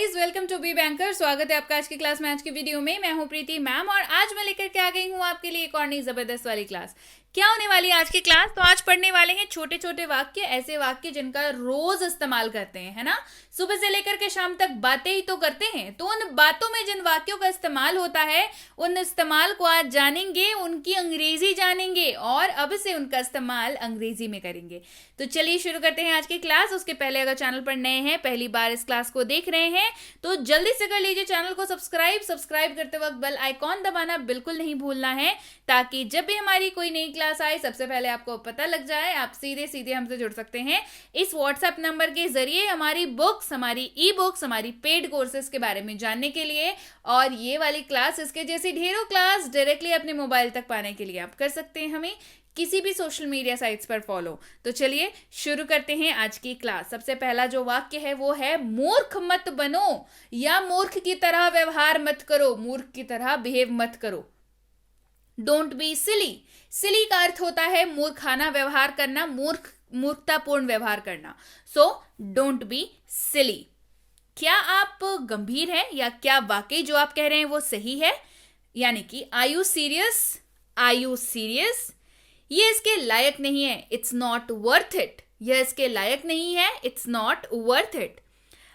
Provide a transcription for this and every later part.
Guys, welcome to B banker. स्वागत है आपका आज की क्लास में। आज की वीडियो में मैं हूं प्रीति मैम और आज मैं लेकर के आ गई हूं आपके लिए एक और नई जबरदस्त वाली क्लास। क्या होने वाली है आज की क्लास? तो आज पढ़ने वाले हैं छोटे छोटे वाक्य, ऐसे वाक्य जिनका रोज इस्तेमाल करते हैं, है ना। सुबह से लेकर के शाम तक बातें ही तो करते हैं, तो उन बातों में जिन वाक्यों का इस्तेमाल होता है उन इस्तेमाल को आज जानेंगे, उनकी अंग्रेजी जानेंगे और अब से उनका इस्तेमाल अंग्रेजी में करेंगे। तो चलिए शुरू करते हैं आज की क्लास। उसके पहले अगर चैनल पर नए हैं, पहली बार इस क्लास को देख रहे हैं, तो जल्दी से कर लीजिए चैनल को सब्सक्राइब करते वक्त बेल आइकॉन दबाना बिल्कुल नहीं भूलना है, ताकि जब भी हमारी कोई नई क्लास आए सबसे पहले आपको पता लग जाए। आप सीधे सीधे हमसे जुड़ सकते हैं इस व्हाट्सएप नंबर के जरिए हमारी बुक्स, हमारी ई बुक्स, हमारी पेड कोर्सेज के बारे में जानने के लिए, और ये वाली क्लास, इसके जैसी ढेरों क्लास डायरेक्टली अपने मोबाइल तक पाने के लिए आप कर सकते हैं हमें किसी भी सोशल मीडिया साइट्स पर फॉलो। तो चलिए शुरू करते हैं आज की क्लास। सबसे पहला जो वाक्य है वो है मूर्ख मत बनो या मूर्ख की तरह व्यवहार मत करो, मूर्ख की तरह बिहेव मत करो। Don't be silly. सिली का अर्थ होता है मूर्खाना व्यवहार करना, मूर्खतापूर्ण व्यवहार करना। So don't be silly. क्या आप गंभीर हैं या क्या वाकई जो आप कह रहे हैं वो सही है? यानी कि are you serious, are you serious. ये इसके लायक नहीं है, इट्स नॉट वर्थ इट। यह इसके लायक नहीं है, इट्स नॉट वर्थ इट।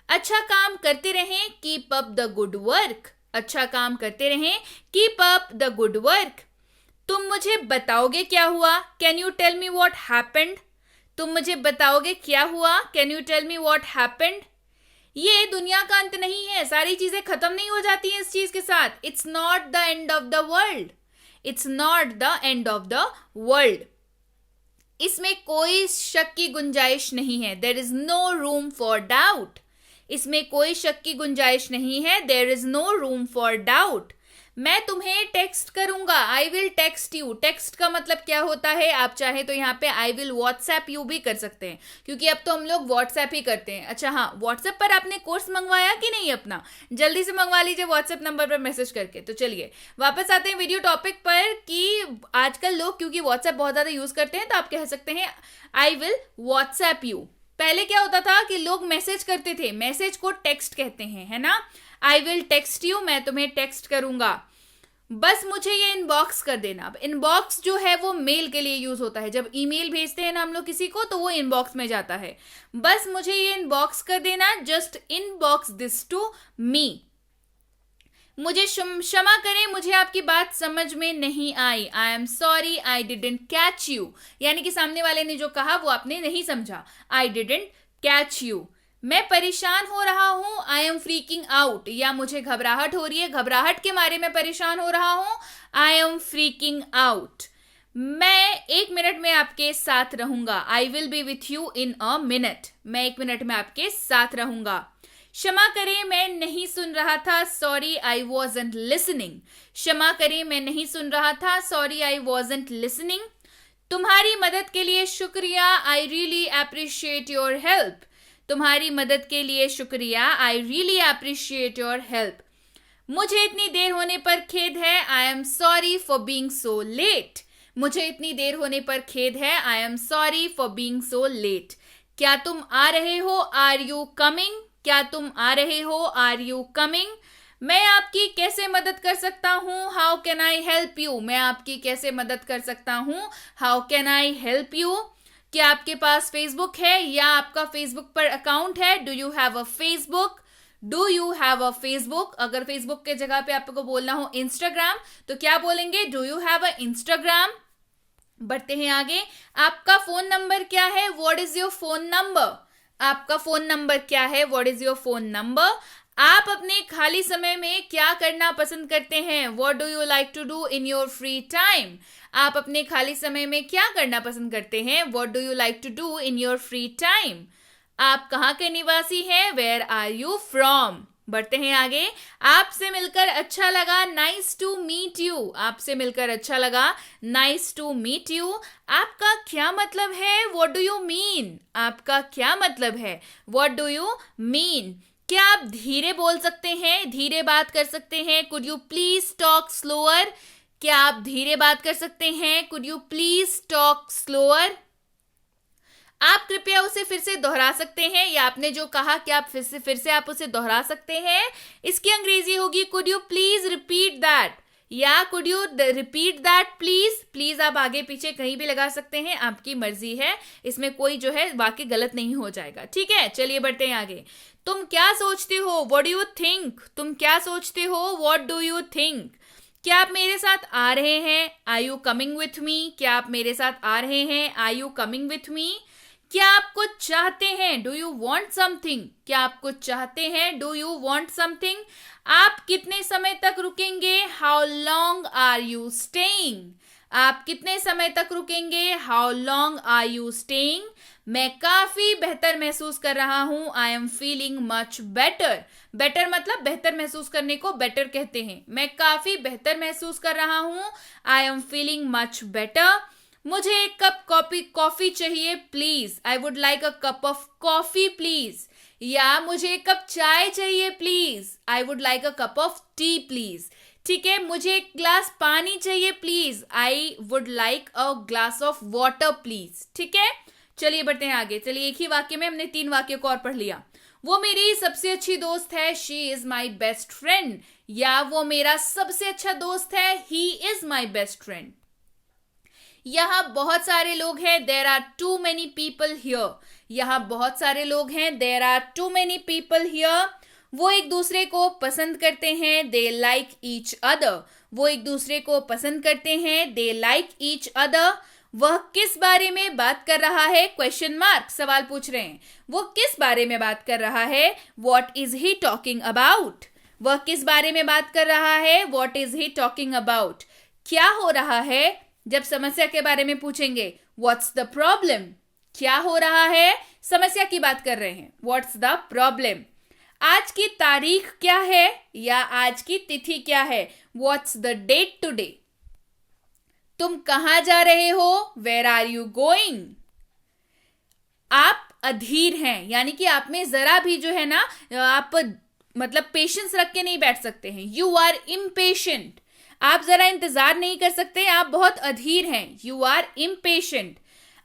अच्छा काम करते रहें, keep up the good work. अच्छा काम करते रहें, keep up the good work. तुम मुझे बताओगे क्या हुआ? Can you tell me what happened. तुम मुझे बताओगे क्या हुआ? Can you tell me what happened. ये दुनिया का अंत नहीं है, सारी चीजें खत्म नहीं हो जाती हैं इस चीज के साथ। It's not the end of the world. It's not the end of the world. इसमें कोई शक की गुंजाइश नहीं है, there is no room for doubt. इसमें कोई शक की गुंजाइश नहीं है, there is no room for doubt. मैं तुम्हें टेक्स्ट करूंगा, I will text you. Text का मतलब क्या होता है? आप चाहे तो यहाँ पे आई विल व्हाट्सएप यू भी कर सकते हैं, क्योंकि अब तो हम लोग व्हाट्सएप ही करते हैं। अच्छा हाँ, व्हाट्सएप पर आपने कोर्स मंगवाया कि नहीं अपना? जल्दी से मंगवा लीजिए व्हाट्सएप नंबर पर मैसेज करके। तो चलिए वापस आते हैं वीडियो टॉपिक पर कि आजकल लोग क्योंकि व्हाट्सएप बहुत ज्यादा यूज करते हैं, तो आप कह सकते हैं आई विल व्हाट्सएप यू। पहले क्या होता था कि लोग मैसेज करते थे, मैसेज को टेक्स्ट कहते हैं, है ना। आई विल टेक्स्ट यू, मैं तुम्हें टेक्स्ट करूंगा। बस मुझे ये इनबॉक्स कर देना। अब इनबॉक्स जो है वो मेल के लिए यूज होता है, जब ईमेल भेजते हैं ना हम लोग किसी को तो वो इनबॉक्स में जाता है। बस मुझे ये इनबॉक्स कर देना, just inbox this to me. मुझे क्षमा करें, मुझे आपकी बात समझ में नहीं आई। I am sorry, I didn't catch you. यानी कि सामने वाले ने जो कहा वो आपने नहीं समझा। आई डिडंट कैच यू। मैं परेशान हो रहा हूं, आई एम फ्रीकिंग आउट। या मुझे घबराहट हो रही है, घबराहट के मारे में परेशान हो रहा हूं, आई एम फ्रीकिंग आउट। मैं 1 मिनट में आपके साथ रहूंगा, I will be with you in a minute. मैं 1 मिनट में आपके साथ रहूंगा। क्षमा करें, मैं नहीं सुन रहा था, सॉरी आई वॉजंट लिसनिंग। क्षमा करें, मैं नहीं सुन रहा था, सॉरी आई वॉजंट लिसनिंग। तुम्हारी मदद के लिए शुक्रिया, I really appreciate your help. तुम्हारी मदद के लिए शुक्रिया, I really appreciate your help. मुझे इतनी देर होने पर खेद है, I am sorry for being so late. मुझे इतनी देर होने पर खेद है, I am sorry for being so late. क्या तुम आ रहे हो? Are you coming. क्या तुम आ रहे हो? Are you coming. मैं आपकी कैसे मदद कर सकता हूँ? How can I help you. मैं आपकी कैसे मदद कर सकता हूँ? How can I help you. क्या आपके पास फेसबुक है या आपका फेसबुक पर अकाउंट है? Do you have a Facebook. Do you have a Facebook. अगर फेसबुक के जगह पे आपको बोलना हो इंस्टाग्राम तो क्या बोलेंगे? Do you have a Instagram. बढ़ते हैं आगे। आपका फोन नंबर क्या है? What is your phone number. आपका फोन नंबर क्या है? What is your phone number. आप अपने खाली समय में क्या करना पसंद करते हैं? What do you like to do in your free time. आप अपने खाली समय में क्या करना पसंद करते हैं? What do you like to do in your free time. आप कहाँ के निवासी हैं? Where are you from. बढ़ते हैं आगे। आपसे मिलकर अच्छा लगा, नाइस टू मीट यू। आपसे मिलकर अच्छा लगा, नाइस टू मीट यू। आपका क्या मतलब है? What do you mean. आपका क्या मतलब है? What do you mean. क्या आप धीरे बोल सकते हैं? धीरे बात कर सकते हैं? Could you please talk slower. क्या आप धीरे बात कर सकते हैं? Could you please talk slower. आप कृपया उसे फिर से दोहरा सकते हैं, या आपने जो कहा कि आप फिर से आप उसे दोहरा सकते हैं। इसकी अंग्रेजी होगी could you please repeat that, या could you repeat that please. Please आप आगे पीछे कहीं भी लगा सकते हैं, आपकी मर्जी है, इसमें कोई जो है वाक्य गलत नहीं हो जाएगा। ठीक है, चलिए बढ़ते हैं आगे। तुम क्या सोचते हो, व्हाट डू यू थिंक। तुम क्या सोचते हो, व्हाट डू यू थिंक। क्या आप मेरे साथ आ रहे हैं, are you coming with me. क्या आप मेरे साथ आ रहे हैं, are you coming with me. क्या आप कुछ चाहते हैं, डू यू वॉन्ट समथिंग। क्या आप कुछ चाहते हैं, डू यू वॉन्ट समथिंग। आप कितने समय तक रुकेंगे, how long are you staying. आप कितने समय तक रुकेंगे, how long are you staying. मैं काफी बेहतर महसूस कर रहा हूं, I am feeling much better. Better मतलब बेहतर महसूस करने को बेटर कहते हैं। मैं काफी बेहतर महसूस कर रहा हूं, I am feeling much better. मुझे एक कप कॉफी चाहिए please, I would like a cup of coffee please. या मुझे एक कप चाय चाहिए please, I would like a cup of T please. ठीक है, मुझे एक ग्लास पानी चाहिए please, I would like a glass of water please. ठीक है, चलिए बढ़ते हैं आगे। चलिए, एक ही वाक्य में हमने 3 वाक्य को और पढ़ लिया। वो मेरी सबसे अच्छी दोस्त है, she is my best friend. या वो मेरा सबसे अच्छा दोस्त है, he is my best friend. यहाँ बहुत सारे लोग हैं, there are too many people here. यहाँ बहुत सारे लोग हैं, there are too many people here. वो एक दूसरे को पसंद करते हैं, दे लाइक ईच अदर। वो एक दूसरे को पसंद करते हैं, दे लाइक ईच अदर। वह किस बारे में बात कर रहा है, क्वेश्चन मार्क, सवाल पूछ रहे हैं। वो किस बारे में बात कर रहा है, what is he talking about. वह किस बारे में बात कर रहा है, what is he talking about. क्या हो रहा है, जब समस्या के बारे में पूछेंगे, व्हाट्स द प्रॉब्लम। क्या हो रहा है, समस्या की बात कर रहे हैं, व्हाट्स द प्रॉब्लम। आज की तारीख क्या है, या आज की तिथि क्या है, व्हाट्स द डेट टुडे। तुम कहां जा रहे हो, वेयर आर यू गोइंग। आप अधीर हैं, यानी कि आप में जरा भी जो है ना, आप मतलब पेशेंस रख के नहीं बैठ सकते हैं। यू आर इम्पेशेंट, आप जरा इंतजार नहीं कर सकते, आप बहुत अधीर हैं, यू आर इम्पेशेंट।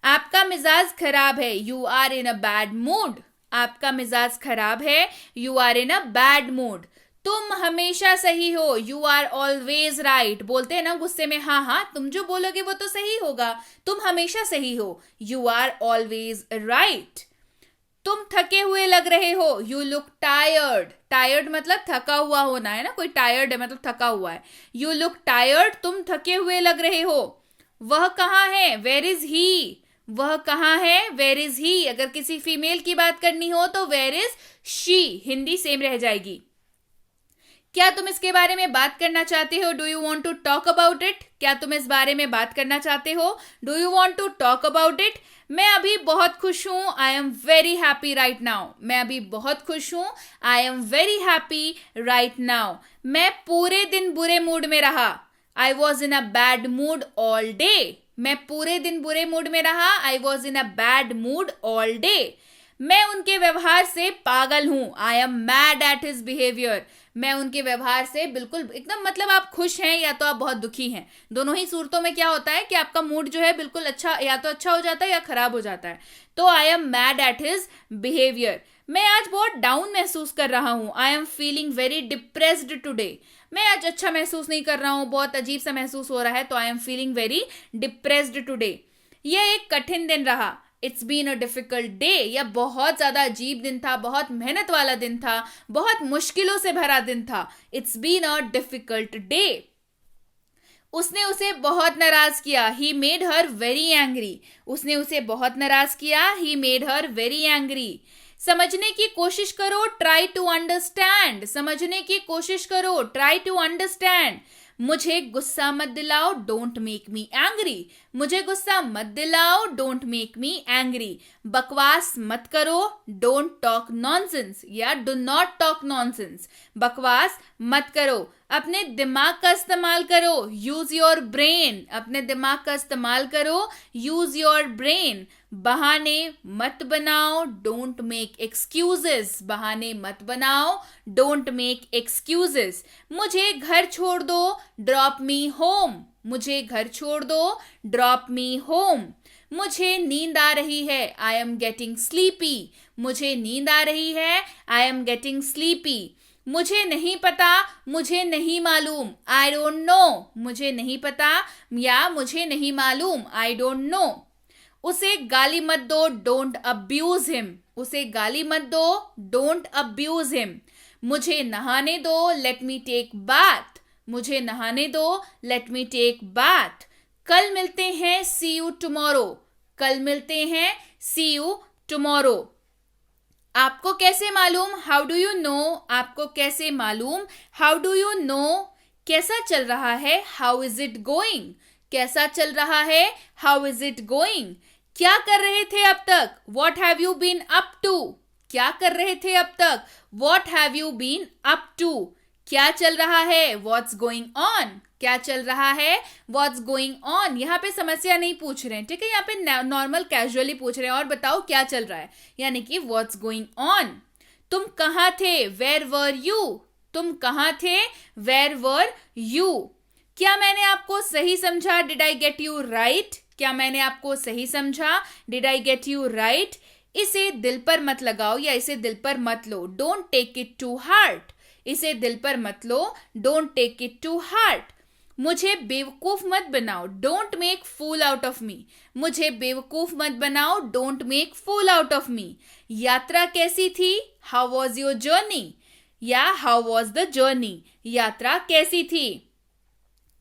आपका मिजाज खराब है, you are in a bad mood. आपका मिजाज खराब है, you are in a bad mood. तुम हमेशा सही हो, यू आर ऑलवेज राइट। बोलते हैं ना गुस्से में, हाँ हाँ तुम जो बोलोगे वो तो सही होगा, तुम हमेशा सही हो, यू आर ऑलवेज राइट। तुम थके हुए लग रहे हो, यू लुक टायर्ड। टायर्ड मतलब थका हुआ होना है ना, कोई टायर्ड है मतलब थका हुआ है। यू लुक टायर्ड, तुम थके हुए लग रहे हो। वह कहाँ है, वेयर इज ही। वह कहाँ है, वेयर इज ही। अगर किसी फीमेल की बात करनी हो तो where is she, Hindi same रह जाएगी। क्या तुम इसके बारे में बात करना चाहते हो, do you want to talk about it. क्या तुम इस बारे में बात करना चाहते हो, do you want to talk about it. मैं अभी बहुत खुश हूं, I am very happy right now. मैं अभी बहुत खुश हूं, I am very happy right now. मैं पूरे दिन बुरे मूड में रहा, I was in a bad mood all day. मैं पूरे दिन बुरे मूड में रहा, I was in a bad mood all day. मैं उनके व्यवहार से पागल हूं, I am mad at his behaviour. मैं उनके व्यवहार से बिल्कुल एकदम, मतलब आप खुश हैं या तो आप बहुत दुखी हैं। दोनों ही सूरतों में क्या होता है कि आपका मूड जो है बिल्कुल अच्छा, या तो अच्छा हो जाता है या खराब हो जाता है। तो I am mad at his behaviour. मैं आज बहुत डाउन महसूस कर रहा हूं, I am feeling very depressed today. मैं आज अच्छा महसूस नहीं कर रहा हूं, बहुत अजीब सा महसूस हो रहा है, तो I am feeling very depressed today. यह एक कठिन दिन रहा, it's been a difficult day. यह बहुत ज्यादा अजीब दिन था, बहुत मेहनत वाला दिन था, बहुत मुश्किलों से भरा दिन था। It's been a difficult day. उसने उसे बहुत नाराज किया, he made her very angry. उसने उसे बहुत नाराज किया, he made her very angry. समझने की कोशिश करो, ट्राई टू अंडरस्टैंड। समझने की कोशिश करो, ट्राई टू अंडरस्टैंड। मुझे गुस्सा मत दिलाओ, डोंट मेक मी एंग्री। मुझे गुस्सा मत दिलाओ, डोंट मेक मी एंग्री। बकवास मत करो, डोंट टॉक नॉनसेंस या डू नॉट टॉक नॉनसेंस। बकवास मत करो। अपने दिमाग का इस्तेमाल करो, यूज योर ब्रेन। अपने दिमाग का इस्तेमाल करो, यूज योर ब्रेन। बहाने मत बनाओ, डोंट मेक एक्सक्यूजेस। बहाने मत बनाओ, डोंट मेक एक्सक्यूजेस। मुझे घर छोड़ दो, ड्रॉप मी होम। मुझे घर छोड़ दो, ड्रॉप मी होम। मुझे नींद आ रही है, आई एम गेटिंग स्लीपी। मुझे नींद आ रही है, आई एम गेटिंग स्लीपी। मुझे नहीं पता, मुझे नहीं मालूम, आई डोंट नो। मुझे नहीं पता या मुझे नहीं मालूम, आई डोंट नो। उसे गाली मत दो, डोंट अब्यूज हिम। उसे गाली मत दो, डोंट अब्यूज हिम। मुझे नहाने दो, लेट मी टेक बाथ। मुझे नहाने दो, लेट मी टेक बाथ। कल मिलते हैं, सी यू टुमारो। कल मिलते हैं, सी यू टुमारो। आपको कैसे मालूम, हाउ डू यू नो। आपको कैसे मालूम, हाउ डू यू नो। कैसा चल रहा है, हाउ इज इट गोइंग। कैसा चल रहा है, हाउ इज इट गोइंग। क्या कर रहे थे अब तक, what have you been up to. क्या कर रहे थे अब तक, what have you been up to. क्या चल रहा है, व्हाट्स गोइंग ऑन। क्या चल रहा है, व्हाट्स गोइंग ऑन। यहाँ पे समस्या नहीं पूछ रहे हैं, ठीक है, यहाँ पे नॉर्मल कैजुअली पूछ रहे हैं, और बताओ क्या चल रहा है, यानी कि व्हाट्स गोइंग ऑन। तुम कहाँ थे, वेयर वर यू। तुम कहाँ थे, वेयर वर यू। क्या मैंने आपको सही समझा, did I get you right. क्या मैंने आपको सही समझा, did I get you right. इसे दिल पर मत लगाओ या इसे दिल पर मत लो, don't take it to heart. इसे दिल पर मत लो, don't take it to heart. मुझे बेवकूफ मत बनाओ, don't make fool out of me. मुझे बेवकूफ मत बनाओ, don't make fool out of me. यात्रा कैसी थी, हाउ वॉज योर जर्नी। या हाउ वॉज द जर्नी, यात्रा कैसी थी।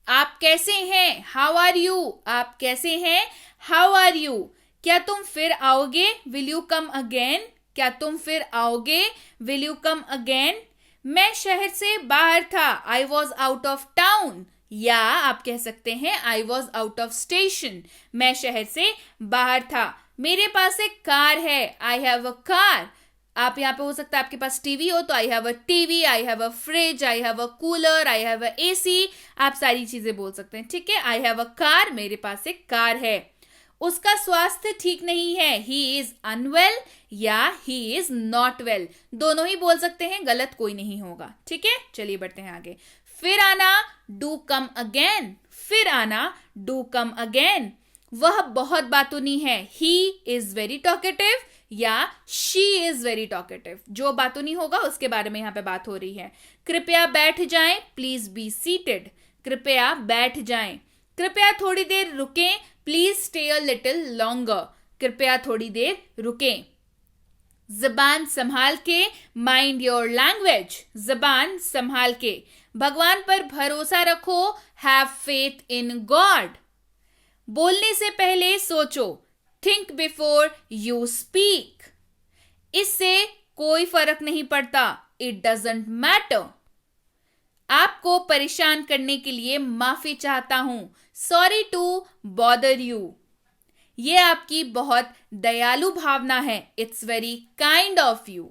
आप कैसे हैं, हाउ आर यू। आप कैसे हैं, हाउ आर यू। क्या तुम फिर आओगे, विल यू कम अगेन। क्या तुम फिर आओगे, विल यू कम अगेन। मैं शहर से बाहर था, I was out of town. या आप कह सकते हैं I was out of station. मैं शहर से बाहर था। मेरे पास एक कार है, आई हैव अ कार। आप यहाँ पे हो सकता है आपके पास टीवी हो, तो I have a TV, I have a fridge, I have a cooler, I have a AC. आप सारी चीजें बोल सकते हैं, ठीक है। आई हैव अ कार, मेरे पास एक कार है। उसका स्वास्थ्य ठीक नहीं है, ही इज अनवेल या ही इज नॉट वेल। दोनों ही बोल सकते हैं, गलत कोई नहीं होगा, ठीक है। चलिए बढ़ते हैं आगे। फिर आना, डू कम अगेन। फिर आना, डू कम अगेन। वह बहुत बातूनी है, ही इज वेरी टॉकेटिव या शी इज वेरी टॉकेटिव। जो बातूनी होगा उसके बारे में यहाँ पे बात हो रही है। कृपया बैठ जाएं, प्लीज बी सीटेड। कृपया बैठ जाएं। कृपया थोड़ी देर रुकें, please stay a little longer. कृपया थोड़ी देर रुकें। जबान संभाल के, माइंड योर लैंग्वेज। जबान संभाल के। भगवान पर भरोसा रखो, हैव फेथ इन गॉड। बोलने से पहले सोचो, थिंक बिफोर यू स्पीक। इससे कोई फर्क नहीं पड़ता, इट डजंट मैटर। आपको परेशान करने के लिए माफी चाहता हूं, सॉरी टू बॉदर यू। ये आपकी बहुत दयालु भावना है, it's very kind of you.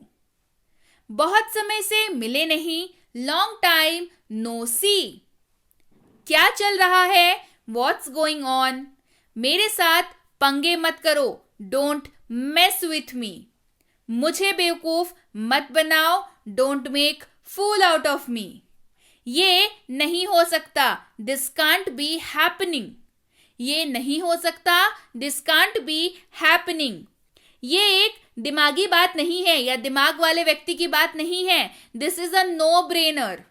बहुत समय से मिले नहीं, लॉन्ग टाइम नो सी। क्या चल रहा है, व्हाट्स गोइंग ऑन। मेरे साथ पंगे मत करो, डोंट मेस विथ मी। मुझे बेवकूफ मत बनाओ, don't make fool out of me. ये नहीं हो सकता, दिस कांट बी हैपनिंग। ये नहीं हो सकता, दिस कांट बी हैपनिंग। ये एक दिमागी बात नहीं है या दिमाग वाले व्यक्ति की बात नहीं है, this is a no brainer.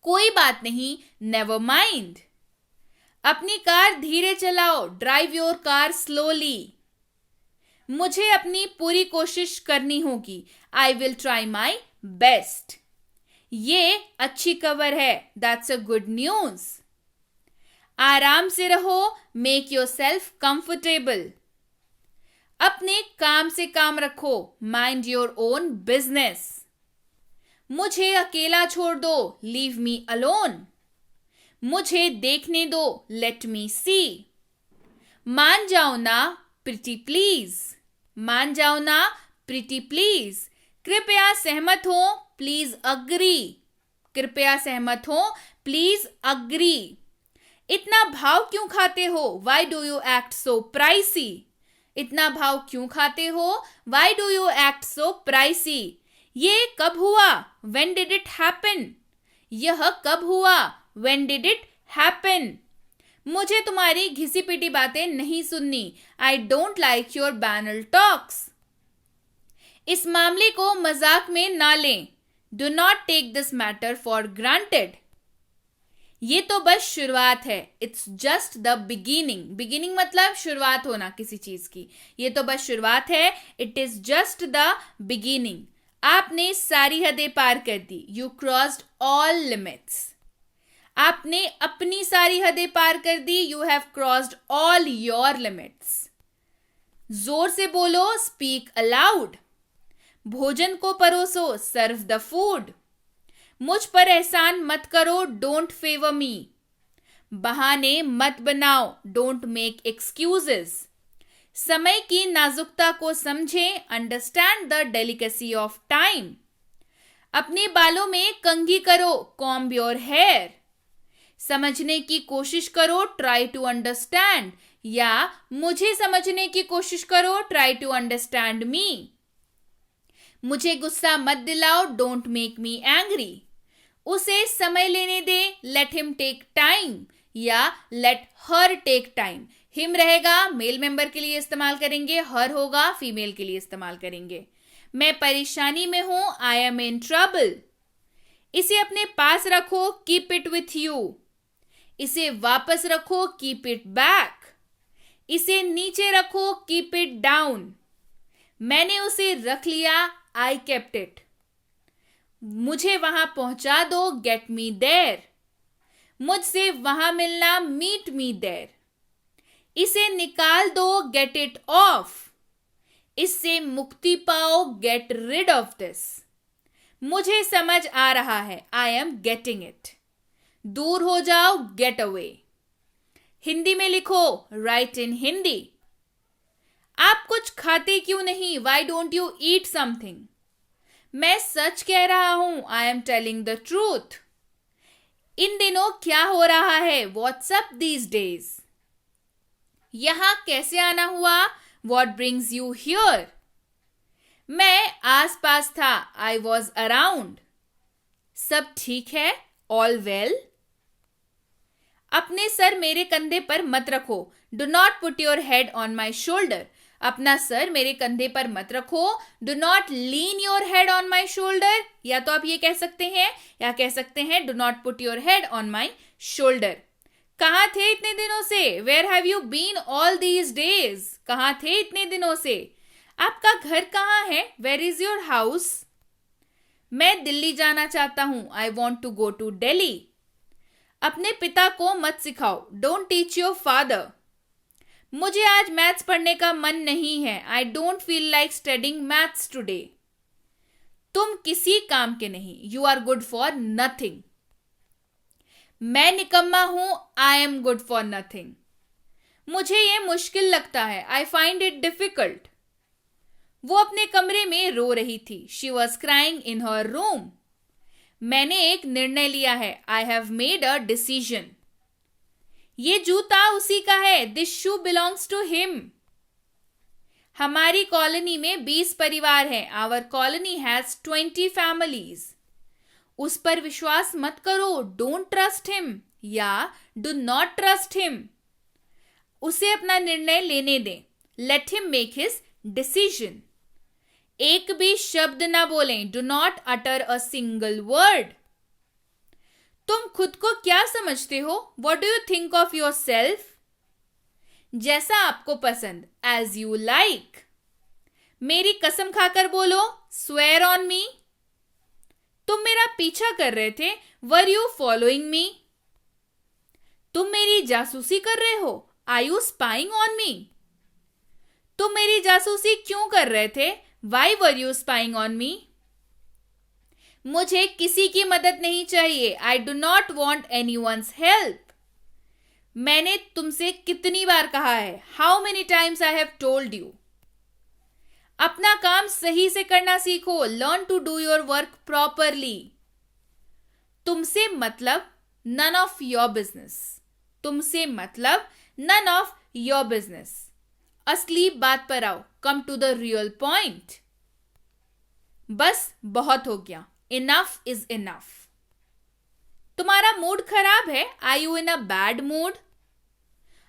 कोई बात नहीं, नेवर माइंड। अपनी कार धीरे चलाओ, ड्राइव योर कार स्लोली। मुझे अपनी पूरी कोशिश करनी होगी, I will try my best. ये अच्छी खबर है, दैट्स अ गुड न्यूज। आराम से रहो, मेक योर सेल्फ कंफर्टेबल। अपने काम से काम रखो, माइंड योर ओन बिजनेस। मुझे अकेला छोड़ दो, लीव मी अलोन। मुझे देखने दो, लेट मी सी। मान जाओ ना, प्रिटी प्लीज। मान जाओ ना, प्रिटी प्लीज। कृपया सहमत हो, प्लीज अग्री। कृपया सहमत हो, प्लीज अग्री। इतना भाव क्यों खाते हो, why do you act so pricey. इतना भाव क्यों खाते हो, why do you act so pricey. ये कब हुआ, व्हेन डिड इट हैपन। यह कब हुआ, व्हेन डिड इट हैपन। मुझे तुम्हारी घिसी पिटी बातें नहीं सुननी। I don't like your banal talks. इस मामले को मजाक में ना लें। Do not take this matter for granted. ये तो बस शुरुआत है। It's just the beginning. Beginning मतलब शुरुआत होना किसी चीज की। ये तो बस शुरुआत है। It is just the beginning. आपने सारी हदें पार कर दी। You crossed all limits. आपने अपनी सारी हदें पार कर दी। You have crossed all your limits. जोर से बोलो, स्पीक अलाउड। भोजन को परोसो, सर्व द फूड। मुझ पर एहसान मत करो, डोंट फेवर मी। बहाने मत बनाओ, डोंट मेक एक्सक्यूजेस। समय की नाजुकता को समझें, understand the delicacy of time. अपने बालों में कंघी करो, कॉम्ब योर हेयर। समझने की कोशिश करो, ट्राई टू अंडरस्टैंड। या मुझे समझने की कोशिश करो, ट्राई टू अंडरस्टैंड मी। मुझे गुस्सा मत दिलाओ, डोंट मेक मी एंग्री। उसे समय लेने दे, लेट हिम टेक टाइम। या let her take time. Him रहेगा मेल मेंबर के लिए इस्तेमाल करेंगे, हर होगा फीमेल के लिए इस्तेमाल करेंगे। मैं परेशानी में हूं, आई एम इन ट्रबल। इसे अपने पास रखो, कीप इट विथ यू। इसे वापस रखो, कीप इट बैक। इसे नीचे रखो, कीप इट डाउन। मैंने उसे रख लिया, आई केप्ट इट। मुझे वहां पहुंचा दो, गेट मी देयर। मुझसे वहां मिलना, मीट मी देयर। इसे निकाल दो, गेट इट ऑफ। इससे मुक्ति पाओ, गेट रिड ऑफ दिस। मुझे समझ आ रहा है, आई एम गेटिंग इट। दूर हो जाओ, गेट अवे। हिंदी में लिखो, राइट इन हिंदी। आप कुछ खाते क्यों नहीं, why don't you eat something. मैं सच कह रहा हूं, I am telling the truth. इन दिनों क्या हो रहा है, व्हाट्स अप दीज डेज। यहां कैसे आना हुआ, व्हाट ब्रिंग्स यू हियर। मैं आस पास था, आई वॉज अराउंड। सब ठीक है, ऑल वेल। अपने सर मेरे कंधे पर मत रखो, do not put your head on my shoulder. अपना सर मेरे कंधे पर मत रखो, do not lean your head on my shoulder. या तो आप ये कह सकते हैं या कह सकते हैं, do not put your head on my shoulder. कहां थे इतने दिनों से, where have you been all these days. कहां थे इतने दिनों से। आपका घर कहां है, वेयर इज योर हाउस। मैं दिल्ली जाना चाहता हूं, I want to go to Delhi. अपने पिता को मत सिखाओ, डोंट टीच योर फादर। मुझे आज मैथ्स पढ़ने का मन नहीं है, I don't feel like studying maths today. तुम किसी काम के नहीं, you are good for nothing. मैं निकम्मा हूं, I am good for nothing. मुझे ये मुश्किल लगता है, आई फाइंड इट डिफिकल्ट। वो अपने कमरे में रो रही थी, she was crying in her room. मैंने एक निर्णय लिया है, I have made a decision. ये जूता उसी का है, this shoe belongs to him. हमारी कॉलोनी में 20 परिवार हैं, आवर कॉलोनी हैज 20 फैमिलीज। उस पर विश्वास मत करो, डोंट ट्रस्ट हिम। या डू नॉट ट्रस्ट हिम। उसे अपना निर्णय लेने दें, let him make his decision. एक भी शब्द ना बोलें, do not utter a single word. तुम खुद को क्या समझते हो, what do you think of your self. जैसा आपको पसंद, एज यू लाइक। मेरी कसम खाकर बोलो, स्वेयर ऑन मी। तुम मेरा पीछा कर रहे थे, वर यू फॉलोइंग मी। तुम मेरी जासूसी कर रहे हो, are you spying on me. तुम मेरी जासूसी क्यों कर रहे थे, why were you spying on me. मुझे किसी की मदद नहीं चाहिए, I do not want anyone's help. मैंने तुमसे कितनी बार कहा है, how many times I have told you. अपना काम सही से करना सीखो, learn to do your work properly. तुमसे मतलब, नन ऑफ योर बिजनेस। तुमसे मतलब, नन ऑफ योर बिजनेस। असली बात पर आओ, come to the real point. बस बहुत हो गया, इनफ इज इनफ। तुम्हारा मूड खराब है, are you in a bad mood.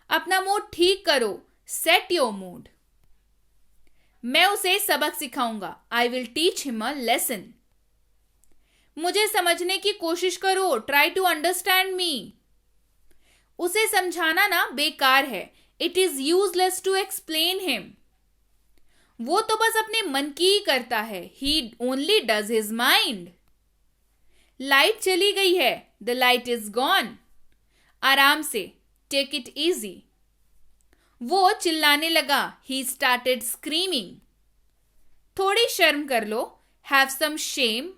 अपना मूड ठीक करो, सेट योर मूड। मैं उसे सबक सिखाऊंगा, I will teach him a lesson. मुझे समझने की कोशिश करो, ट्राई टू अंडरस्टैंड मी। उसे समझाना ना बेकार है, it is useless to explain him. वो तो बस अपने मन की ही करता है, he only does his mind. Light चली गई है, द लाइट इज गॉन। आराम से, टेक इट इजी। वो चिल्लाने लगा, ही स्टार्टेड स्क्रीमिंग। थोड़ी शर्म कर लो, हैव सम शेम।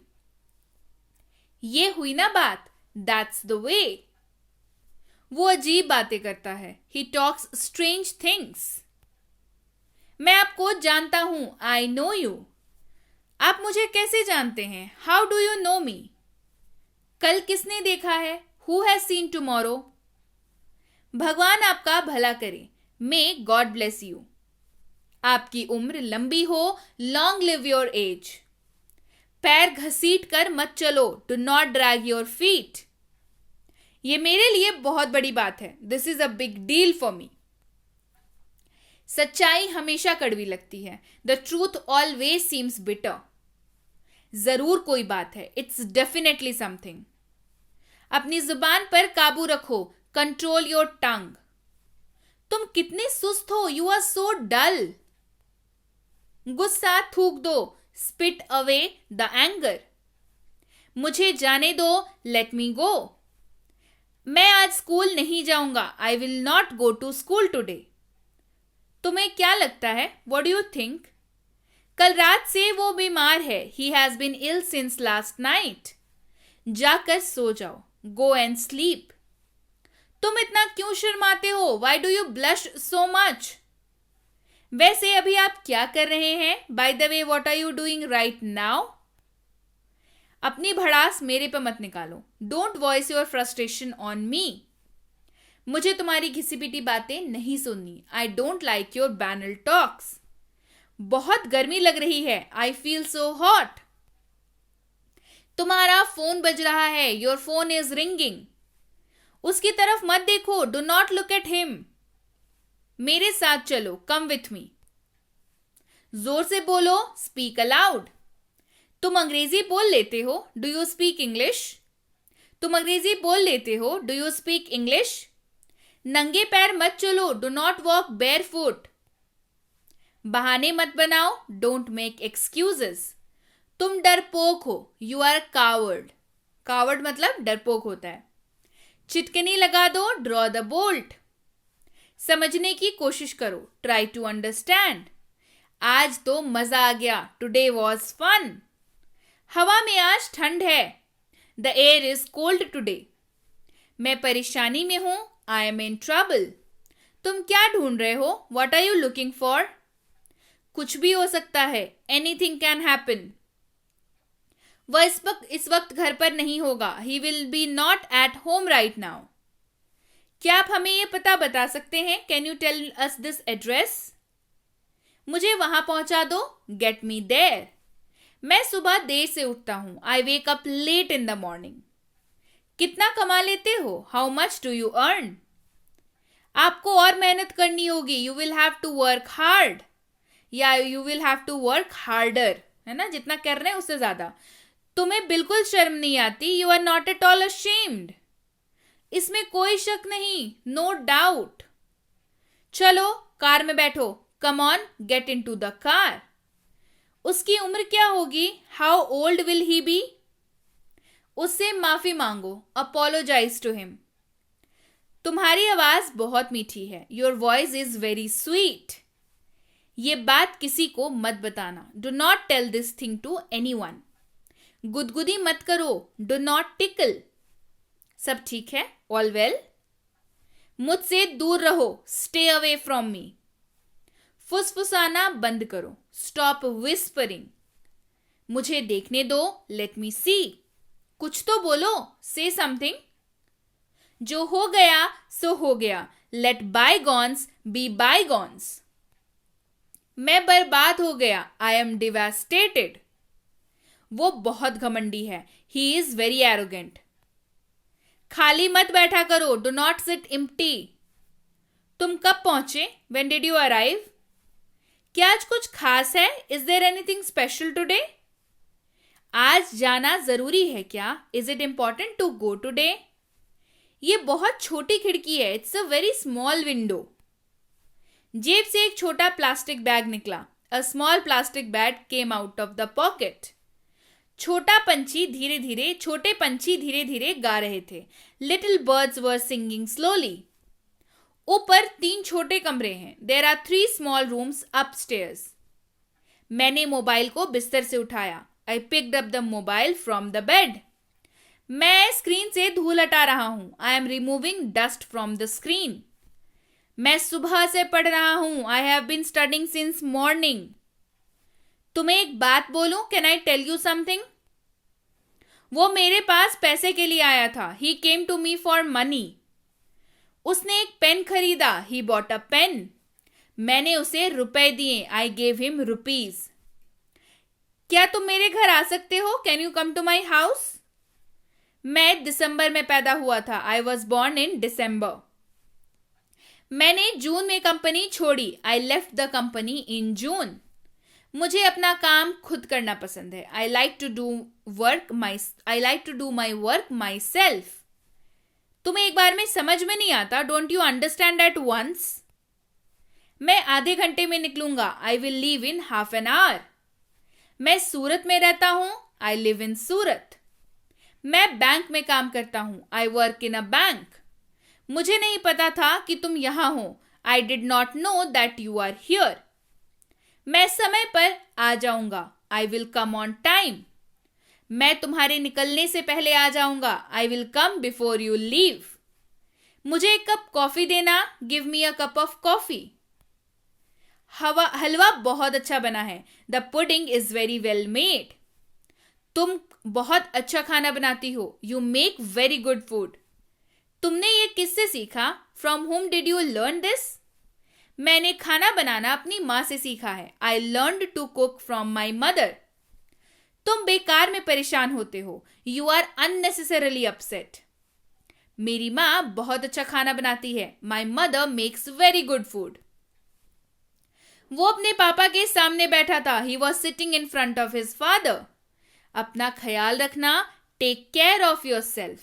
ये हुई ना बात, दैट्स द वे। वो अजीब बातें करता है, ही टॉक्स स्ट्रेंज थिंग्स। मैं आपको जानता हूं, आई नो यू। आप मुझे कैसे जानते हैं, हाउ डू यू नो मी। कल किसने देखा है, हु हैज सीन टुमारो। भगवान आपका भला करे, मे गॉड ब्लेस यू। आपकी उम्र लंबी हो, लॉन्ग लिव योर एज। पैर घसीट कर मत चलो, do not drag your feet. ये मेरे लिए बहुत बड़ी बात है, this is a big deal for me. सच्चाई हमेशा कड़वी लगती है, the truth always seems bitter. जरूर कोई बात है, इट्स डेफिनेटली समथिंग। अपनी जुबान पर काबू रखो, कंट्रोल योर टंग। तुम कितने सुस्त हो, यू आर सो डल। गुस्सा थूक दो, स्पिट अवे द एंगर। मुझे जाने दो, लेट मी गो। मैं आज स्कूल नहीं जाऊंगा, I will not go to school today. तुम्हें क्या लगता है, व्हाट डू यू थिंक। कल रात से वो बीमार है, he has been ill since last night. जाकर सो जाओ, गो एंड स्लीप। तुम इतना क्यों शर्माते हो, why do you blush so much. वैसे अभी आप क्या कर रहे हैं, by the way what are you doing right now. अपनी भड़ास मेरे पे मत निकालो, don't voice your frustration on me. मुझे तुम्हारी घिसी पिटी बातें नहीं सुननी, I don't like your banal talks. बहुत गर्मी लग रही है, आई फील सो हॉट। तुम्हारा फोन बज रहा है, योर फोन इज रिंगिंग। उसकी तरफ मत देखो, do not look at him. मेरे साथ चलो, कम विथ मी। जोर से बोलो, स्पीक अलाउड। तुम अंग्रेजी बोल लेते हो, डू यू स्पीक इंग्लिश। तुम अंग्रेजी बोल लेते हो, डू यू स्पीक इंग्लिश। नंगे पैर मत चलो, do not walk bear foot. बहाने मत बनाओ, डोंट मेक एक्सक्यूजेस। तुम डरपोक हो, यू आर कावर्ड। कावर्ड मतलब डरपोक होता है। चिटकनी लगा दो, ड्रॉ द बोल्ट। समझने की कोशिश करो, ट्राई टू अंडरस्टैंड। आज तो मजा आ गया, टुडे वॉज फन। हवा में आज ठंड है, the air is cold today. मैं परेशानी में हूं, आई एम इन ट्रबल। तुम क्या ढूंढ रहे हो, what are you looking for. कुछ भी हो सकता है, एनीथिंग कैन हैपन। वह इस वक्त घर पर नहीं होगा, he will be not at home right now. क्या आप हमें यह पता बता सकते हैं, can you tell us this address. मुझे वहां पहुंचा दो, गेट मी देयर। मैं सुबह देर से उठता हूं, I wake up late in the morning. कितना कमा लेते हो, how much do you earn. आपको और मेहनत करनी होगी, you will have to work hard, या you will have to work harder, है ना, जितना कर रहे हैं उससे ज्यादा। तुम्हें बिल्कुल शर्म नहीं आती, you are not at all ashamed. इसमें कोई शक नहीं, नो डाउट। चलो कार में बैठो, come on, get into the car. उसकी उम्र क्या होगी, how old will he be. उससे माफी मांगो, अपोलोजाइज टू हिम। तुम्हारी आवाज बहुत मीठी है, your voice is very sweet. ये बात किसी को मत बताना, do not tell this thing to anyone. गुदगुदी मत करो, डू नॉट टिकल। सब ठीक है, ऑल वेल। मुझसे दूर रहो, स्टे अवे फ्रॉम मी। फुसफुसाना बंद करो, स्टॉप विस्परिंग। मुझे देखने दो, लेट मी सी। कुछ तो बोलो, से समथिंग। जो हो गया सो हो गया, लेट बायगॉन्स बी बायगॉन्स। मैं बर्बाद हो गया, आई एम डिवास्टेटेड। वो बहुत घमंडी है, ही इज वेरी एरोगेंट। खाली मत बैठा करो, डू नॉट सिट एम्प्टी। तुम कब पहुंचे? When did you arrive? क्या आज कुछ खास है? Is there anything special today? आज जाना जरूरी है क्या? Is it important to go today? ये बहुत छोटी खिड़की है. It's a very small window. जेब से एक छोटा प्लास्टिक बैग निकला. A small plastic bag came out of the pocket. छोटे पंछी धीरे धीरे गा रहे थे. Little birds were singing slowly. ऊपर 3 छोटे कमरे हैं. There are 3 small rooms upstairs. मैंने मोबाइल को बिस्तर से उठाया. I picked up the mobile from the bed. मैं स्क्रीन से धूल हटा रहा हूं. I am removing dust from the screen. मैं सुबह से पढ़ रहा हूं. I have been studying since morning. तुम्हें एक बात बोलूं? Can I tell you something? वो मेरे पास पैसे के लिए आया था. He came to me for money. उसने एक पेन खरीदा. He bought a pen. मैंने उसे रुपए दिए. I gave him rupees. क्या तुम मेरे घर आ सकते हो? Can you come to my house? मैं दिसंबर में पैदा हुआ था. I was born in December. मैंने जून में कंपनी छोड़ी. I left the company in June. मुझे अपना काम खुद करना पसंद है. I like to do my work myself. तुम्हें एक बार में समझ में नहीं आता. Don't you understand at once? मैं आधे घंटे में निकलूंगा. I will leave in half an hour. मैं सूरत में रहता हूं. I live in सूरत. मैं बैंक में काम करता हूं. I work in a bank. मुझे नहीं पता था कि तुम यहां हो. I did not know that you are here. मैं समय पर आ जाऊंगा. I will come on time. मैं तुम्हारे निकलने से पहले आ जाऊंगा. I will come before you leave. मुझे एक कप कॉफी देना. Give me a cup of coffee. हलवा बहुत अच्छा बना है. The pudding is very well made. तुम बहुत अच्छा खाना बनाती हो. You make very good food. तुमने ये किससे सीखा? From whom did you learn this? मैंने खाना बनाना अपनी माँ से सीखा है. I learned to cook from my mother. तुम बेकार में परेशान होते हो. You are unnecessarily upset. मेरी माँ बहुत अच्छा खाना बनाती है. My mother makes very good food. वो अपने पापा के सामने बैठा था. He was sitting in front of his father. अपना ख्याल रखना. Take care of yourself.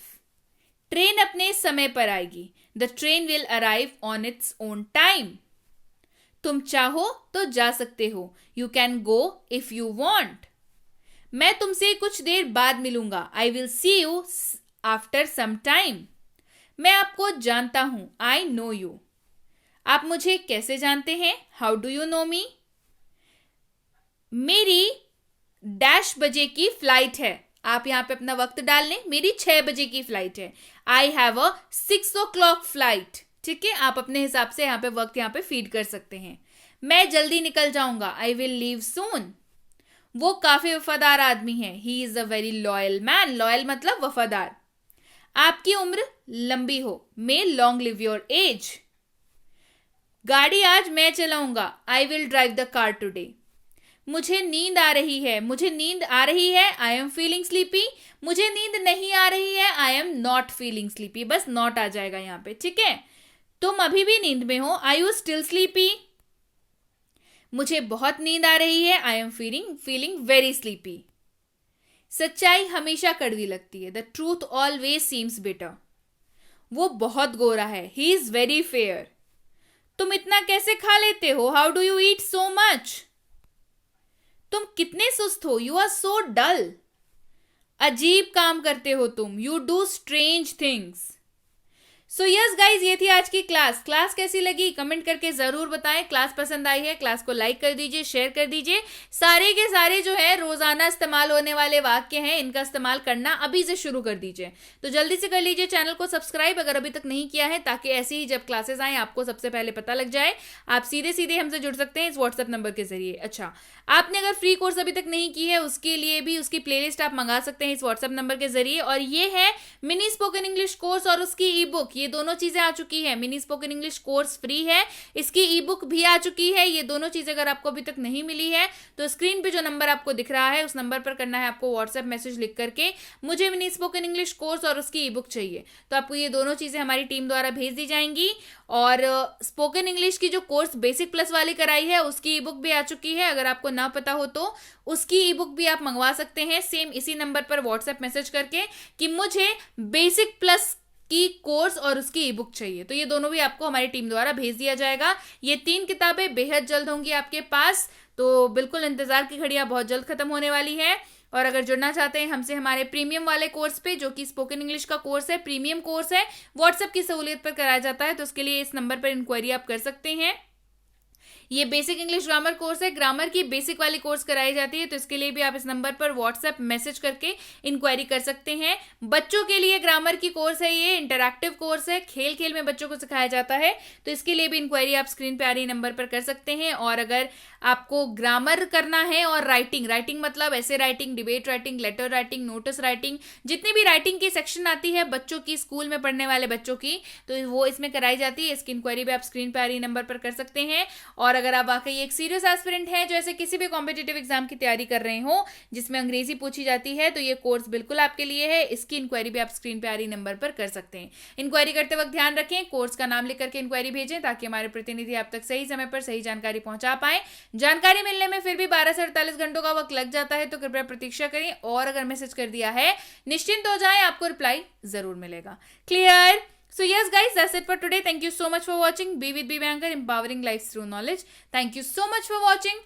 Train अपने समय पर आएगी. The train will arrive on its own time. तुम चाहो तो जा सकते हो. You can go if you want. मैं तुमसे कुछ देर बाद मिलूंगा. I will see you after some time. मैं आपको जानता हूं. I know you. आप मुझे कैसे जानते हैं? How do you know me? मेरी डैश बजे की फ्लाइट है. आप यहां पे अपना वक्त डाल लें. मेरी 6 बजे की फ्लाइट है. I have a 6 o'clock flight. ठीक है, आप अपने हिसाब से यहां पे वक्त यहां पे फीड कर सकते हैं. मैं जल्दी निकल जाऊंगा. I will leave soon. वो काफी वफादार आदमी है. He is a very loyal man. Loyal मतलब वफादार. आपकी उम्र लंबी हो. May long live your age. गाड़ी आज मैं चलाऊंगा. I will drive the car today. मुझे नींद आ रही है. मुझे नींद आ रही है. I am feeling sleepy. मुझे नींद नहीं आ रही है. I am not feeling sleepy. बस not आ जाएगा यहाँ पे. ठीक है, तुम अभी भी नींद में हो. Are you still sleepy? मुझे बहुत नींद आ रही है. I am feeling very sleepy. सच्चाई हमेशा कड़वी लगती है. The truth always seems bitter. वो बहुत गोरा है. He is very fair. तुम इतना कैसे खा लेते हो? How do you eat so much? तुम कितने सुस्त हो. You are so dull. अजीब काम करते हो तुम. You do strange things. So yes guys, ये थी आज की क्लास कैसी लगी कमेंट करके जरूर बताएं. क्लास पसंद आई है, क्लास को लाइक कर दीजिए, शेयर कर दीजिए. सारे के सारे जो है रोजाना इस्तेमाल होने वाले वाक्य हैं, इनका इस्तेमाल करना अभी से शुरू कर दीजिए. तो जल्दी से कर लीजिए चैनल को सब्सक्राइब अगर अभी तक नहीं किया है, ताकि ऐसी ही जब क्लासेस आए आपको सबसे पहले पता लग जाए. आप सीधे सीधे हमसे जुड़ सकते हैं इस व्हाट्सएप नंबर के जरिए. अच्छा, आपने अगर फ्री कोर्स अभी तक नहीं की है उसके लिए भी उसकी प्लेलिस्ट आप मंगा सकते हैं इस व्हाट्सएप नंबर के जरिए. और ये है मिनी स्पोकन इंग्लिश कोर्स और उसकी ई बुक. ये दोनों चीजें आ चुकी है। Mini spoken English course free है, इसकी ई बुक भी आ चुकी है। ये दोनों चीजें अगर आपको अभी तक नहीं मिली है तो स्क्रीन पे जो नंबर आपको दिख रहा है उस नंबर पर करना है आपको व्हाट्सएप मैसेज लिख करके मुझे मिनी स्पोकन इंग्लिश कोर्स और उसकी ई बुक चाहिए। तो आपको ये दोनों चीजें हमारी टीम द्वारा भेज दी जाएंगी। और स्पोकन इंग्लिश की जो कोर्स बेसिक प्लस वाली कराई है उसकी ई बुक भी आ चुकी है। अगर आपको ना पता हो तो उसकी ई बुक भी आप मंगवा सकते हैं सेम इसी नंबर पर व्हाट्सएप मैसेज करके कि मुझे बेसिक प्लस की कोर्स और उसकी ई बुक चाहिए। तो ये दोनों भी आपको हमारी टीम द्वारा भेज दिया जाएगा। ये 3 किताबें बेहद जल्द होंगी आपके पास, तो बिल्कुल इंतजार की घड़ियां बहुत जल्द खत्म होने वाली है। और अगर जुड़ना चाहते हैं हमसे हमारे प्रीमियम वाले कोर्स पे, जो कि स्पोकन इंग्लिश का कोर्स है, प्रीमियम कोर्स है, व्हाट्सएप की सहूलियत पर कराया जाता है, तो उसके लिए इस नंबर पर इंक्वायरी आप कर सकते हैं। ये बेसिक इंग्लिश ग्रामर कोर्स है, ग्रामर की बेसिक वाली कोर्स कराई जाती है, तो इसके लिए भी आप इस नंबर पर व्हाट्सएप मैसेज करके इंक्वायरी कर सकते हैं। बच्चों के लिए ग्रामर की कोर्स है, ये इंटरैक्टिव कोर्स है, खेल खेल में बच्चों को सिखाया जाता है, तो इसके लिए भी इंक्वायरी आप स्क्रीन पे आ रही नंबर पर कर सकते हैं। और अगर आपको ग्रामर करना है और राइटिंग मतलब ऐसे writing, debate writing, letter writing, notice writing, जितनी भी राइटिंग की सेक्शन आती है बच्चों की, स्कूल में पढ़ने वाले बच्चों की, तो वो इसमें कराई जाती है। इसकी इंक्वायरी भी आप स्क्रीन पे आ रही नंबर पर कर सकते हैं। और अगर आप वाकई एक सीरियस एस्पिरेंट हैं जो ऐसे किसी भी कॉम्पिटिटिव एग्जाम की तैयारी कर रहे हो जिसमें अंग्रेजी पूछी जाती है, तो ये कोर्स बिल्कुल आपके लिए है। इसकी इंक्वायरी भी आप स्क्रीन पे आ रही नंबर पर कर सकते हैं। इंक्वायरी करते वक्त ध्यान रखें, कोर्स का नाम लिख करके इंक्वायरी भेजें ताकि हमारे प्रतिनिधि आप तक सही समय पर सही जानकारी पहुंचा पाए। जानकारी मिलने में फिर भी 12 से 48 घंटों का वक्त लग जाता है, तो कृपया प्रतीक्षा करें। और अगर मैसेज कर दिया है निश्चिंत हो जाएं, आपको रिप्लाई जरूर मिलेगा। Clear? So yes guys, that's it for today. Thank you so much for watching. Be with Bianca, empowering lives through knowledge. Thank you so much for watching.